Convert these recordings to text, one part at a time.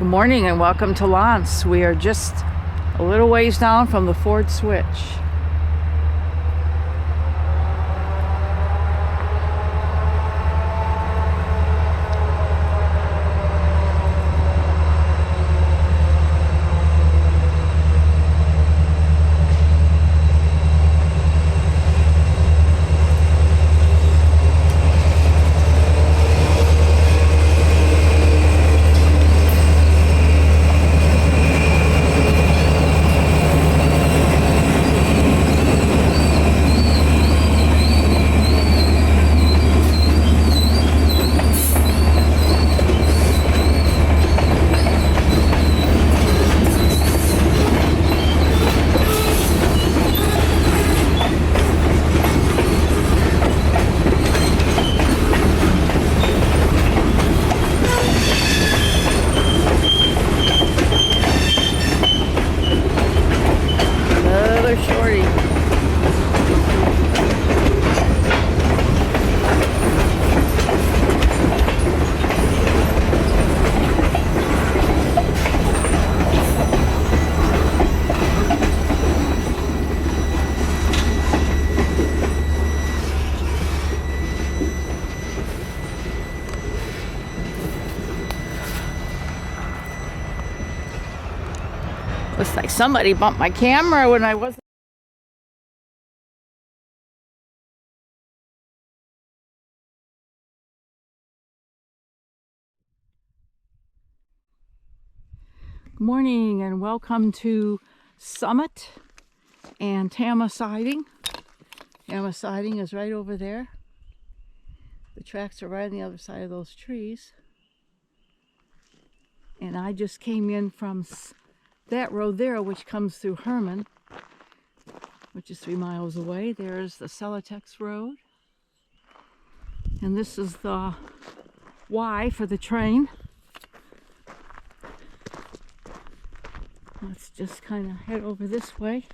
Morning and welcome to Lance. We are just a little ways down from the Ford Switch. Shorty. Looks like somebody bumped my camera when I wasn't. Morning and welcome to Summit and Tama Siding. Tama Siding is right over there. The tracks are right on the other side of those trees. And I just came in from that road there, which comes through Herman, which is 3 miles away. There's the Celotex Road. And this is the Y for the train. Let's just kind of head over this way.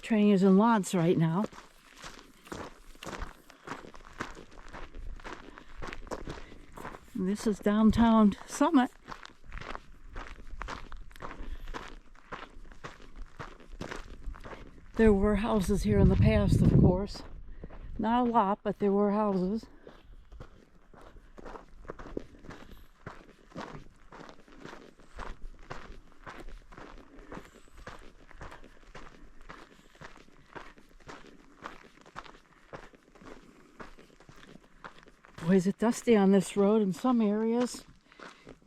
Train is in Lance right now. And this is downtown Summit. There were houses here in the past, of course. Not a lot, but there were houses. Boy, is it dusty on this road in some areas,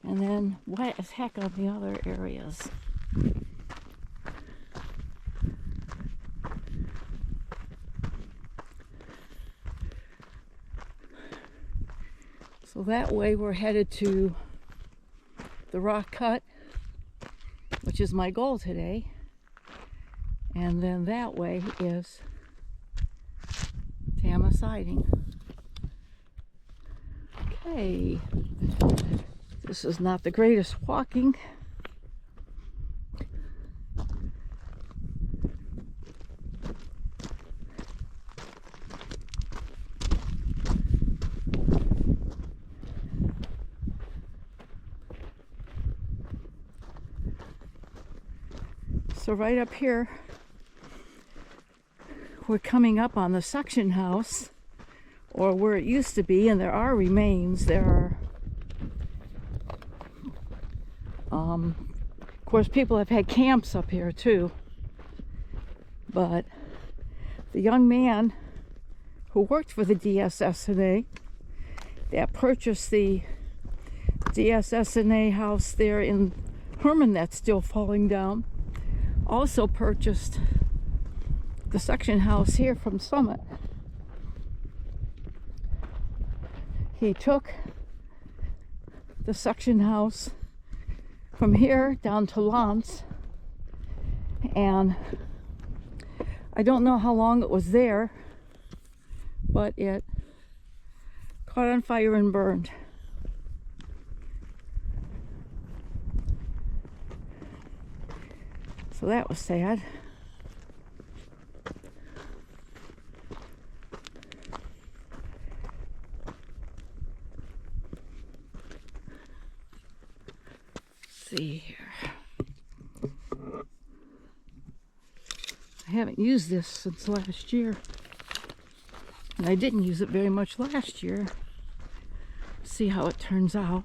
and then wet as heck on the other areas. So that way we're headed to the Rock Cut, which is my goal today. And then that way is Tama Siding. Okay, this is not the greatest walking. So right up here, we're coming up on the suction house, or where it used to be, and there are remains. There are, of course, people have had camps up here too. But the young man who worked for the DSSNA that purchased the DSSNA house there in Herman that's still falling down, also purchased the suction house here from Summit. He took the suction house from here down to Lance, and I don't know how long it was there, but it caught on fire and burned. So that was sad. see here. I haven't used this since last year. And I didn't use it very much last year. See how it turns out.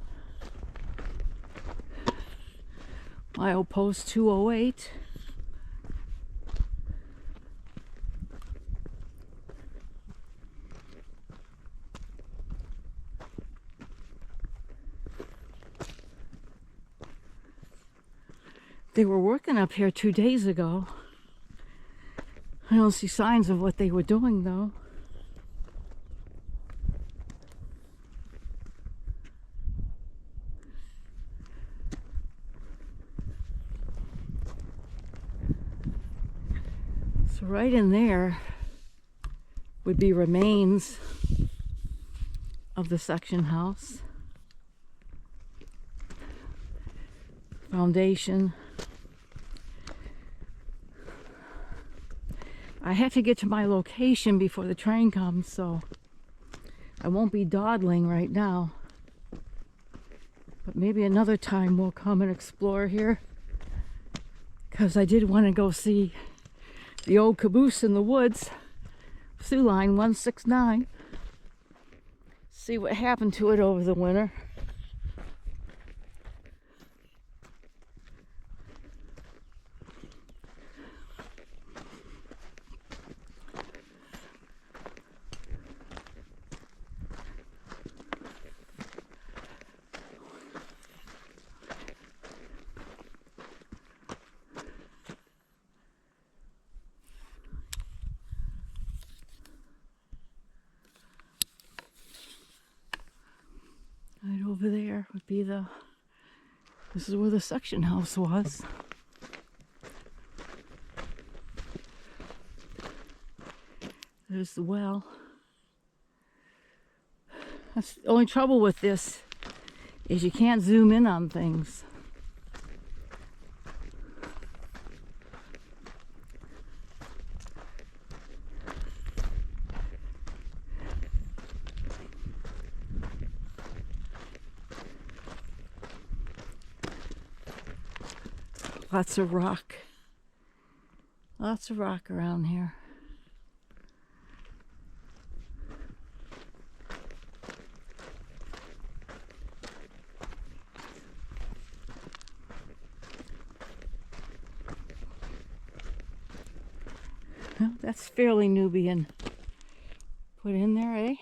Milepost 208. They were working up here 2 days ago. I don't see signs of what they were doing though. So right in there would be remains of the section house. Foundation. I have to get to my location before the train comes, so I won't be dawdling right now. But maybe another time we'll come and explore here, because I did want to go see the old caboose in the woods, through line 169. See what happened to it over the winter. Right over there would be this is where the section house was. There's the well. That's the only trouble with this, is you can't zoom in on things. Lots of rock. Lots of rock around here. Well, that's fairly new being put in there, eh?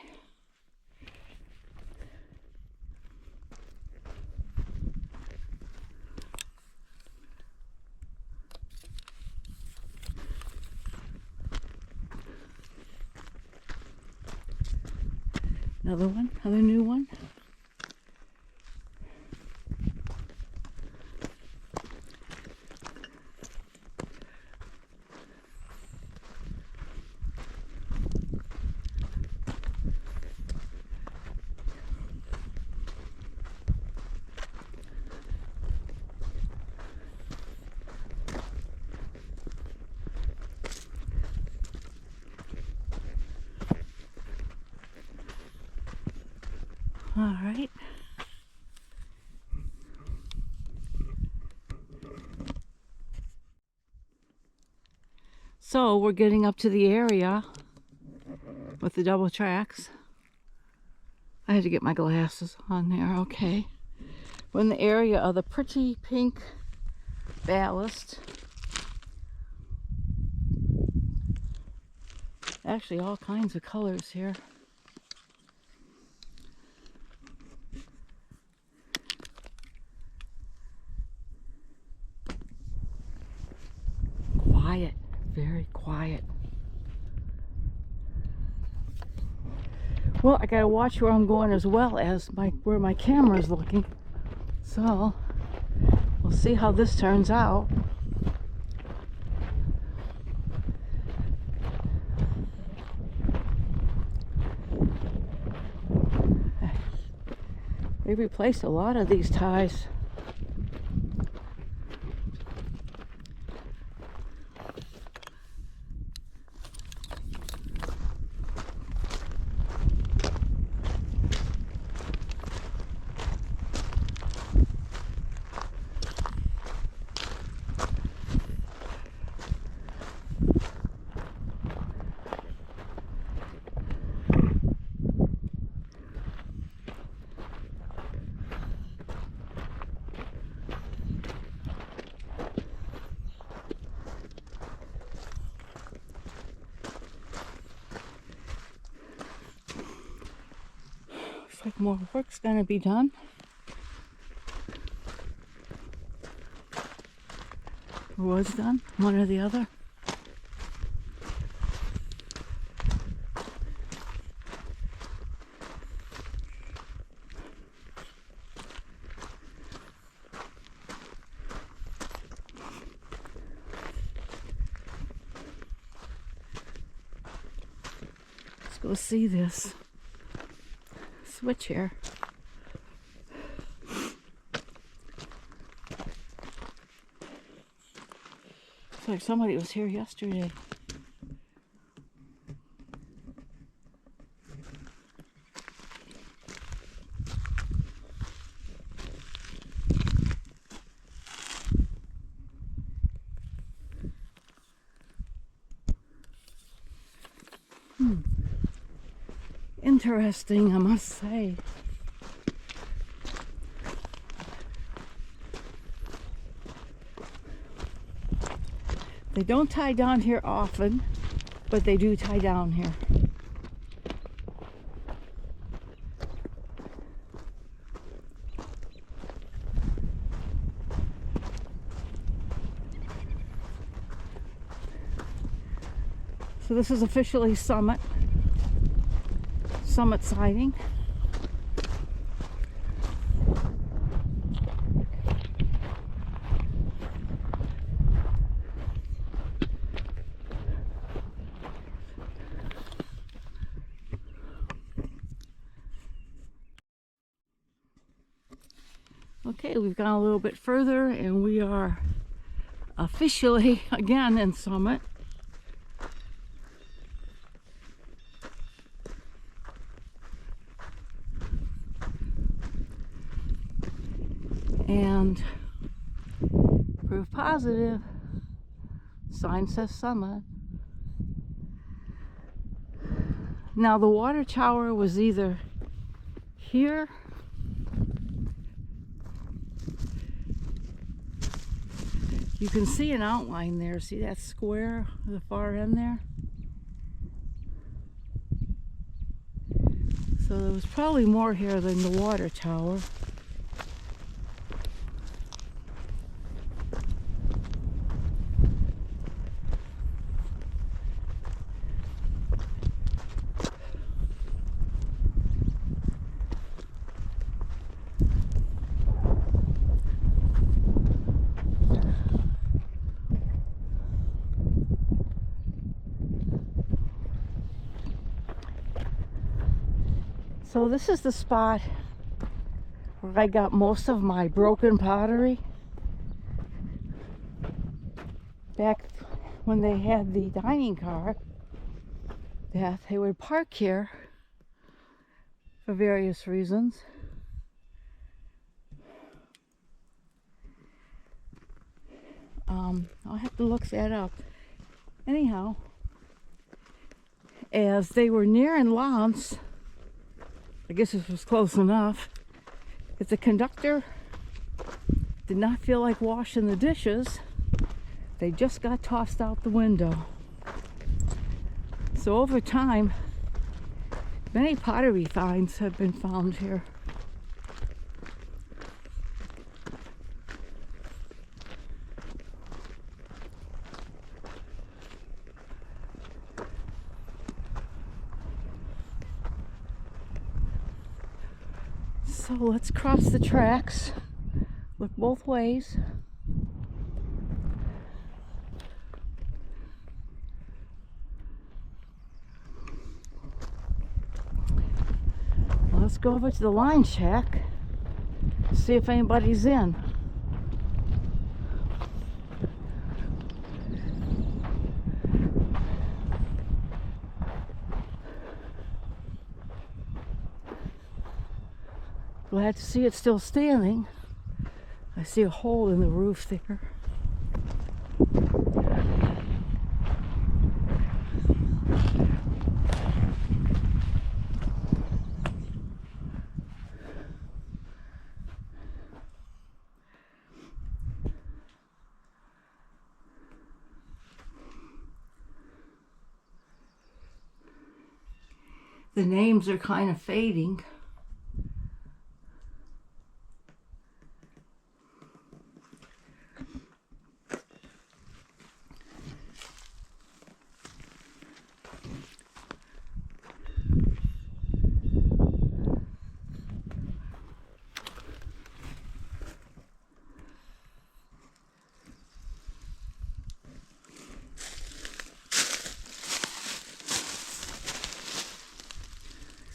Another one, another new one. All right. So we're getting up to the area with the double tracks. I had to get my glasses on there, okay. We're in the area of the pretty pink ballast. Actually, all kinds of colors here. Quiet, very quiet. Well, I gotta watch where I'm going as well as where my camera's looking. So we'll see how this turns out. They replaced a lot of these ties. Looks like more work's gonna be done. Or was done, one or the other. Let's go see this switch here. Looks like somebody was here yesterday. Interesting, I must say. They don't tie down here often, but they do tie down here. So this is officially summit siding. Okay, we've gone a little bit further and we are officially again in summit. And proof positive, sign says summit. Now the water tower was either here you can see an outline there. See that square at the far end there? So there was probably more here than the water tower. So this is the spot where I got most of my broken pottery. Back when they had the dining car, that they would park here for various reasons. I'll have to look that up. Anyhow, as they were nearing Lance, I guess this was close enough. If the conductor did not feel like washing the dishes, they just got tossed out the window. So over time, many pottery finds have been found here. So let's cross the tracks, look both ways. Let's go over to the line shack, see if anybody's in. Glad to see it still standing. I see a hole in the roof there. The names are kind of fading.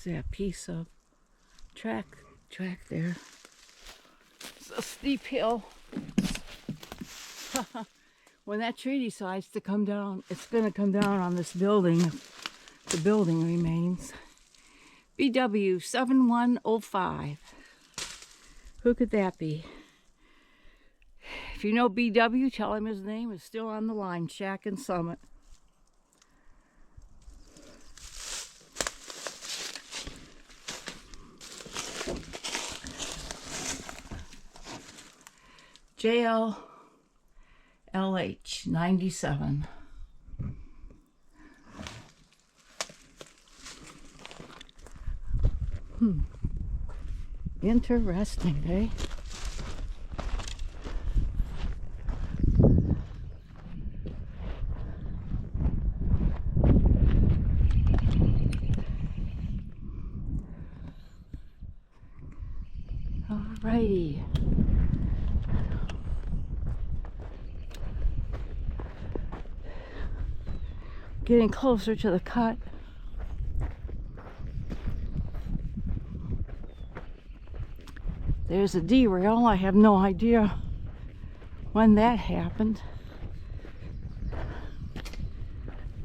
that piece of track there. It's a steep hill. When that tree decides to come down, it's going to come down on this building if the building remains. BW 7105. Who could that be? If you know BW, tell him his name is still on the line. Shack and Summit. JLLH 97. Interesting, eh? Alrighty. Getting closer to the cut. There's a derail. I have no idea when that happened.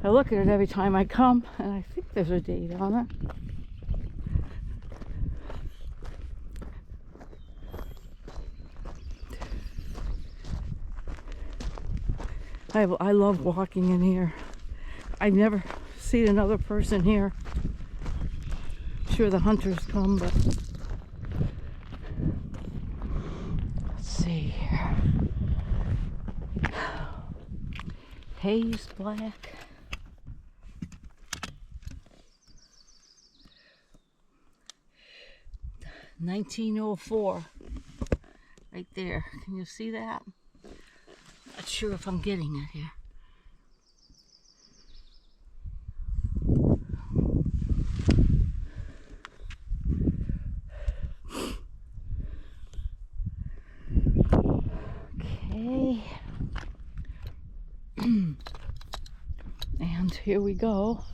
I look at it every time I come, and I think there's a date on it. I love walking in here. I've never seen another person here. I'm sure the hunters come, but let's see here. Haze black. $1904. Right there. Can you see that? Not sure if I'm getting it here. Okay. And here we go.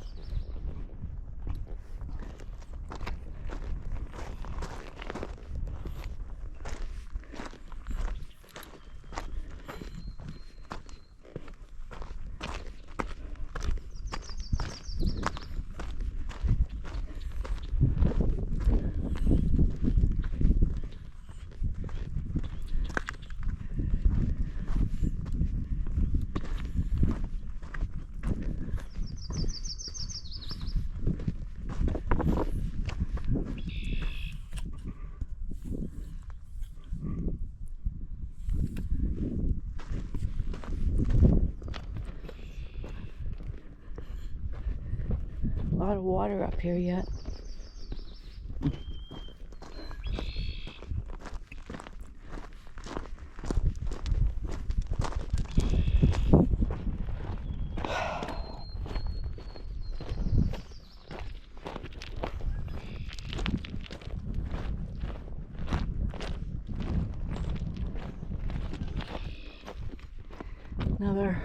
A lot of water up here yet. Another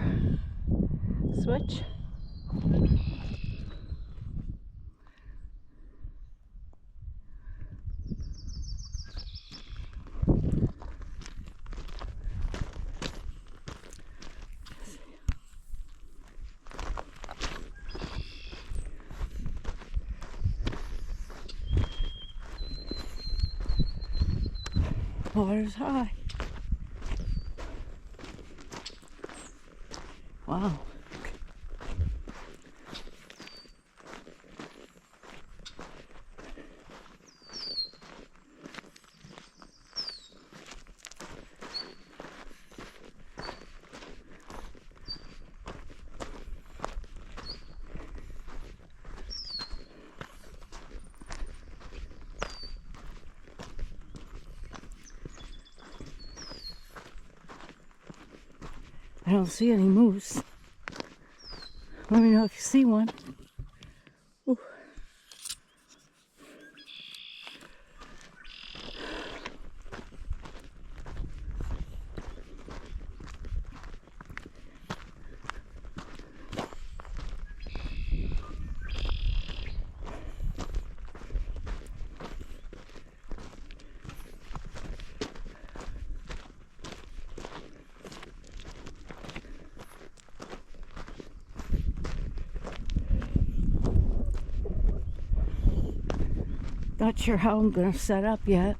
switch. Water's high. Wow. I don't see any moose. Let me know if you see one. Ooh. Not sure how I'm going to set up yet.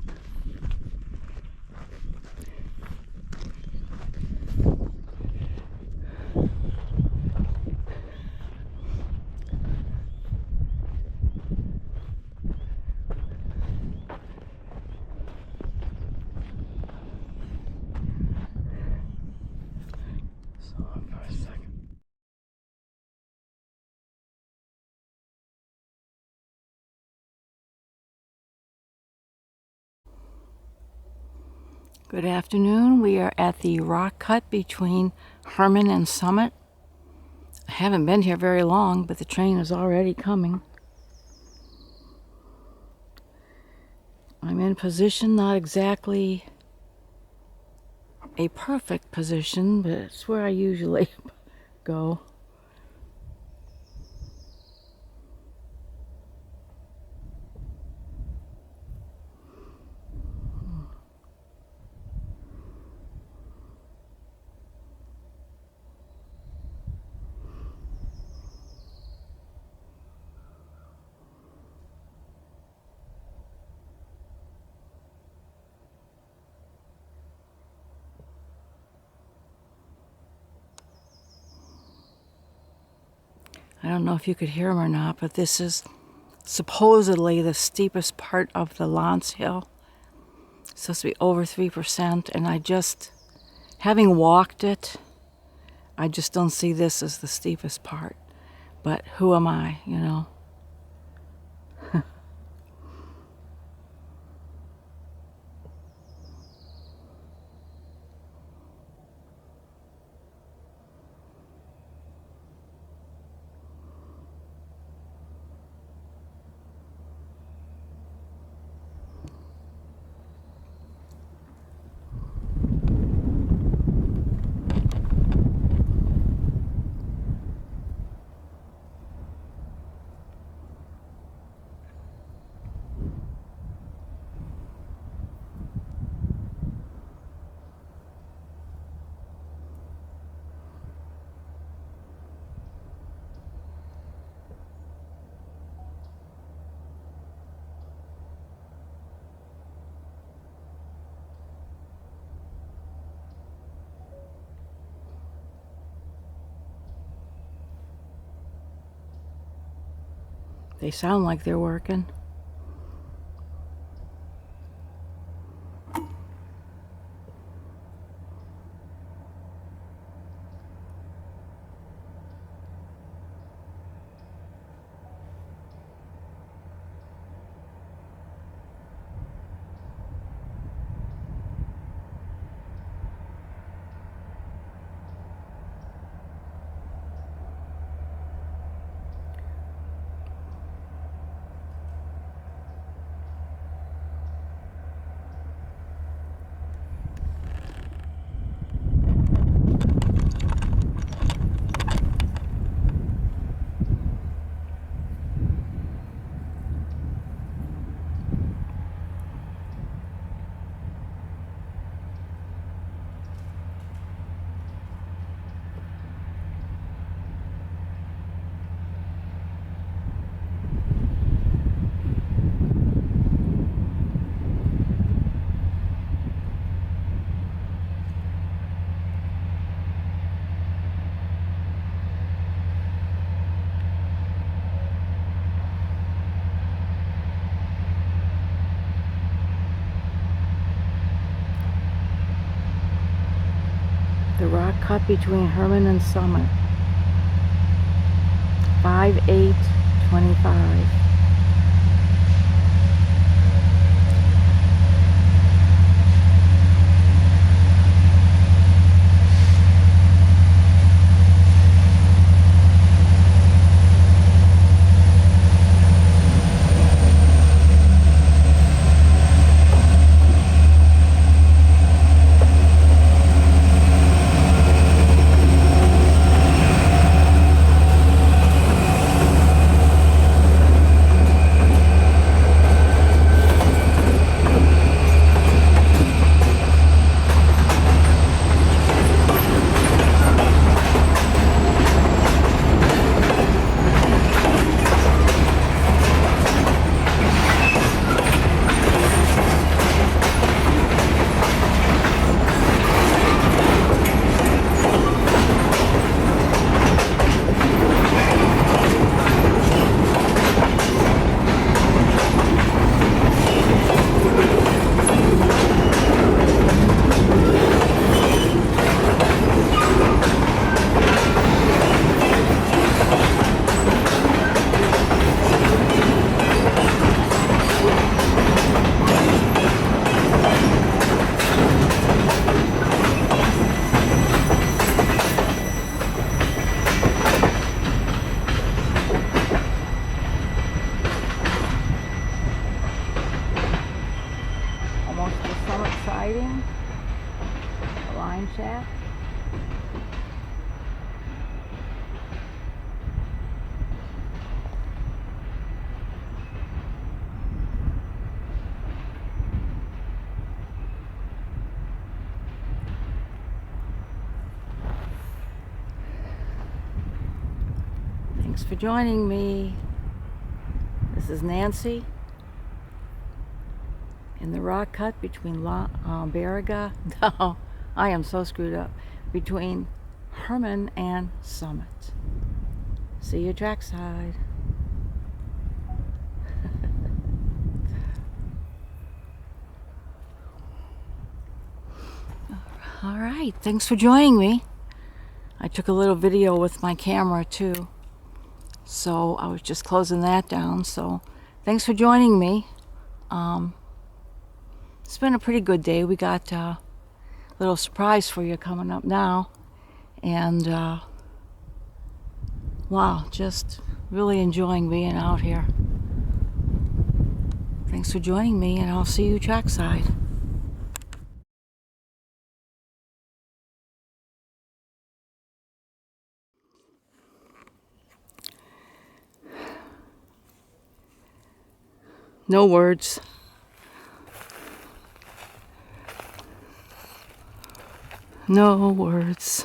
Good afternoon. We are at the rock cut between Herman and Summit. I haven't been here very long, but the train is already coming. I'm in position, not exactly a perfect position, but it's where I usually go. I don't know if you could hear him or not, but this is supposedly the steepest part of the Lance Hill. It's supposed to be over 3%, and having walked it, I just don't see this as the steepest part. But who am I, you know? They sound like they're working. The rock cut between Herman and Summit. 5/8/25. that? Thanks for joining me. This is Nancy in the rock cut between Barriga. No, I am so screwed up. Between Herman and Summit. See you trackside. All right, thanks for joining me. I took a little video with my camera too, so I was just closing that down. So thanks for joining me. It's been a pretty good day. We got a little surprise for you coming up now, and wow, just really enjoying being out here. Thanks for joining me, and I'll see you trackside. No words. No words.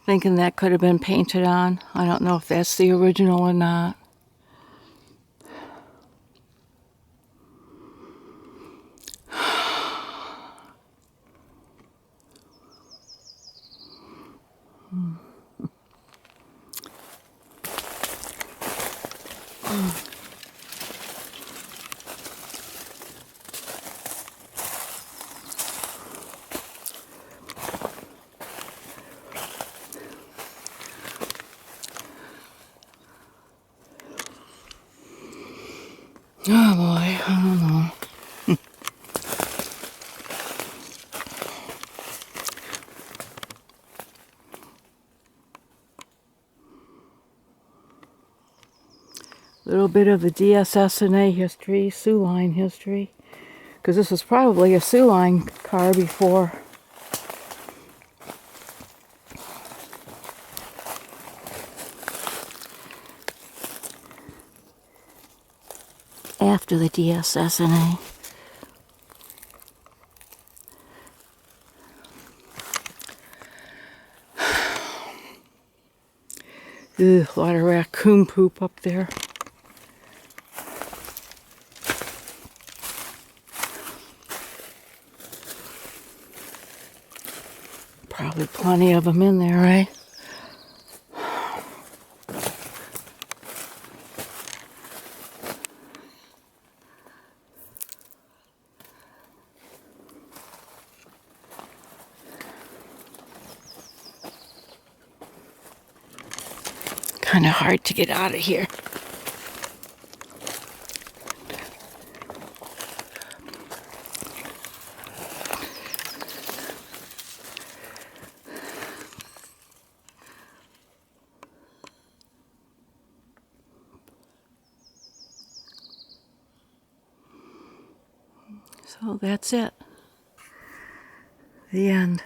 Thinking that could have been painted on. I don't know if that's the original or not. Oh boy, I don't know. A little bit of the DSSNA history, Sioux Line history, because this was probably a Sioux Line car before. After the DSSNA. Ugh, a lot of raccoon poop up there. Probably plenty of them in there, right? Kind of hard to get out of here. So that's it. The end.